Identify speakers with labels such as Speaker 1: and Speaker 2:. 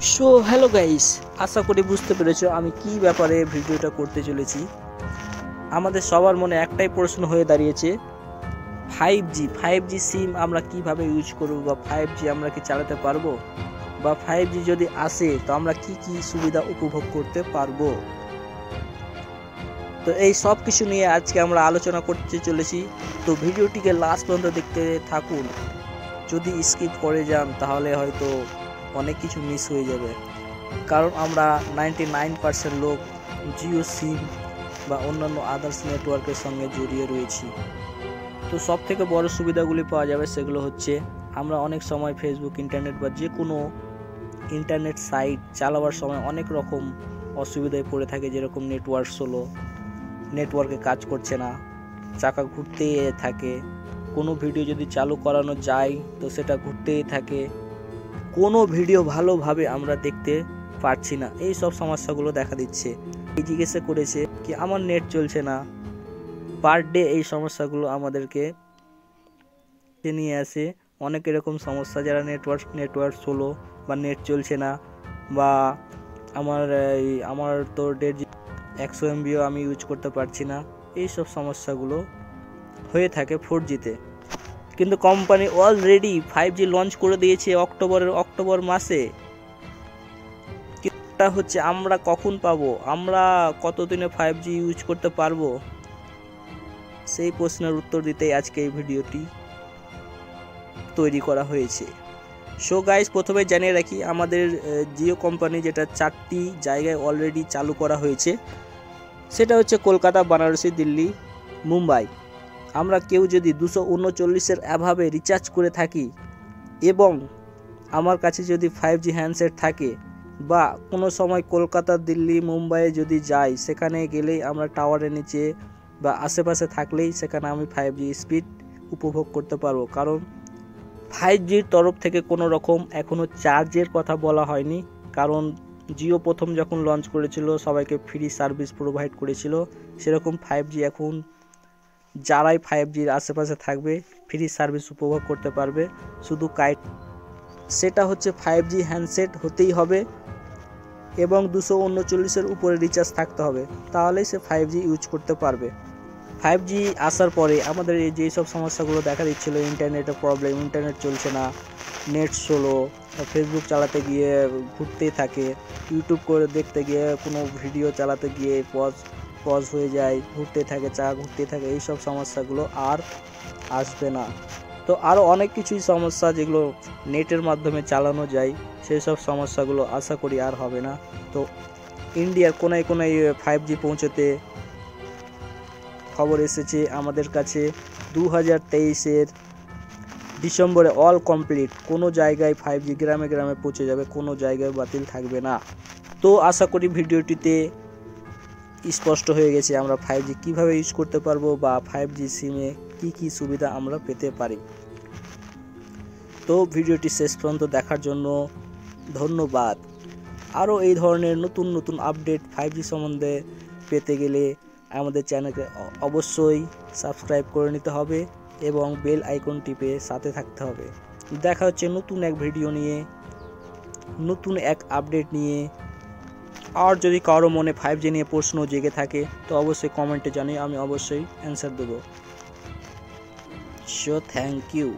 Speaker 1: So hello guys, আশা করি বুঝতে পেরেছো আমি কি ব্যাপারে ভিডিওটা করতে চলেছি। আমাদের সবার মনে একটাই প্রশ্ন হয়ে দাঁড়িয়েছে, 5G সিম আমরা কিভাবে ইউজ করব, বা 5G আমরা কি চালাতে পারবো, বা 5G যদি আসে তো আমরা কি কি সুবিধা উপভোগ করতে পারবো। তো এই সব কিছু নিয়ে আজকে আমরা আলোচনা করতে চলেছি। তো ভিডিওটিকে লাস্ট পর্যন্ত দেখতে থাকুন। যদি স্কিপ করে যান তাহলে হয়তো অনেক কিছু মিস হয়ে যাবে, কারণ আমরা 99% লোক জিও সিম বা অন্যান্য আদার্স নেটওয়ার্কের সঙ্গে জড়িয়ে রয়েছি। তো সব থেকে বড় সুবিধাগুলি পাওয়া যাবে সেগুলো হচ্ছে, আমরা অনেক সময় ফেসবুক, ইন্টারনেট বা যে কোনো ইন্টারনেট সাইট চালাবার সময় অনেক রকম অসুবিধায় পড়ে থাকে, যেরকম নেটওয়ার্ক স্লো, নেটওয়ার্কে কাজ করছে না, চাকা ঘুরতেই থাকে, কোনো ভিডিও যদি চালু করানো যায় তো সেটা ঘুরতেই থাকে, কোনো ভিডিও ভালোভাবে আমরা দেখতে পারছি না। এই সব সমস্যাগুলো দেখা দিচ্ছে। এই জিজ্ঞাসা করেছে কি আমার নেট চলছে না, পার ডে এই সমস্যাগুলো আমাদেরকে নিয়ে আসে। অনেক এরকম সমস্যা, যারা নেটওয়ার্ক স্লো বা নেট চলছে না, বা আমার তো 100 MBও আমি ইউজ করতে পারছি না, এই সব সমস্যাগুলো হয়ে থাকে 4Gতে। কিন্তু কোম্পানি অলরেডি 5G লঞ্চ করে দিয়েছে অক্টোবর মাসে। কিন্তু হচ্ছে আমরা কখন পাবো, আমরা কতদিনে 5G ইউজ করতে পারবো, সেই প্রশ্নের উত্তর দিতেই আজকে এই ভিডিওটি তৈরি করা হয়েছে। সো গাইস, প্রথমে জানিয়ে রাখি, আমাদের জিও কোম্পানি যেটা 4টি জায়গায় অলরেডি চালু করা হয়েছে, সেটা হচ্ছে কলকাতা, বানারসি, দিল্লি, মুম্বাই। আমরা কেউ যদি 239-এর অ্যাভাবে রিচার্জ করে থাকি এবং আমার কাছে যদি 5G হ্যান্ডসেট থাকে, বা কোনো সময় কলকাতা, দিল্লি, মুম্বাইয়ে যদি যাই, সেখানে গেলেই আমরা টাওয়ারের নিচে বা আশেপাশে থাকলেই সেখানে আমি 5G স্পিড উপভোগ করতে পারবো। কারণ 5Gর তরফ থেকে কোনো রকম এখনও চার্জের কথা বলা হয়নি, কারণ জিও প্রথম যখন লঞ্চ করেছিল সবাইকে ফ্রি সার্ভিস প্রোভাইড করেছিল। সেরকম 5G এখন যারাই 5Gর আশেপাশে থাকবে ফ্রি সার্ভিস উপভোগ করতে পারবে, শুধু সেটা হচ্ছে 5G হ্যান্ডসেট হতেই হবে এবং 239-এর উপরে রিচার্জ থাকতে হবে, তাহলেই সে 5G ইউজ করতে পারবে। 5G আসার পরে আমাদের এই যেসব সমস্যাগুলো দেখা দিচ্ছিল, ইন্টারনেটের প্রবলেম, ইন্টারনেট চলছে না, নেট স্লো, ফেসবুক চালাতে গিয়ে ঘুরতেই থাকে, ইউটিউব করে দেখতে গিয়ে কোনো ভিডিও চালাতে গিয়ে পজ হয়ে যায়, ঘুরতে থাকে, ঘুরতে থাকে, এইসব সমস্যাগুলো আর আসবে না। তো আরও অনেক কিছুই সমস্যা যেগুলো নেটের মাধ্যমে চালানো যায়, সেই সব সমস্যাগুলো আশা করি আর হবে না। তো ইন্ডিয়ার কোনায় কোনায় 5G পৌঁছতে খবর এসেছে আমাদের কাছে 2023-এর ডিসেম্বরে অল কমপ্লিট। কোনো জায়গায় 5G গ্রামে গ্রামে পৌঁছে যাবে, কোনো জায়গায় বাতিল থাকবে না। তো আশা করি ভিডিওটিতে স্পষ্ট হয়ে গেছে আমরা 5G কিভাবে ইউজ করতে পারবো, বা 5G সিমে কি কি সুবিধা আমরা পেতে পারি। তো ভিডিওটি শেষ পর্যন্ত দেখার জন্য ধন্যবাদ। আরও এই ধরনের নতুন নতুন আপডেট 5G সম্বন্ধে পেতে গেলে আমাদের চ্যানেলকে অবশ্যই সাবস্ক্রাইব করে নিতে হবে এবং বেল আইকন টিপে সাথে থাকতে হবে। দেখা হচ্ছে নতুন এক ভিডিও নিয়ে, নতুন এক আপডেট নিয়ে। আর যদি কারো মনে 5G নিয়ে প্রশ্ন জেগে থাকে তো অবশ্যই কমেন্টে জানিয়ে আমি অবশ্যই অ্যান্সার দেবো। So thank you.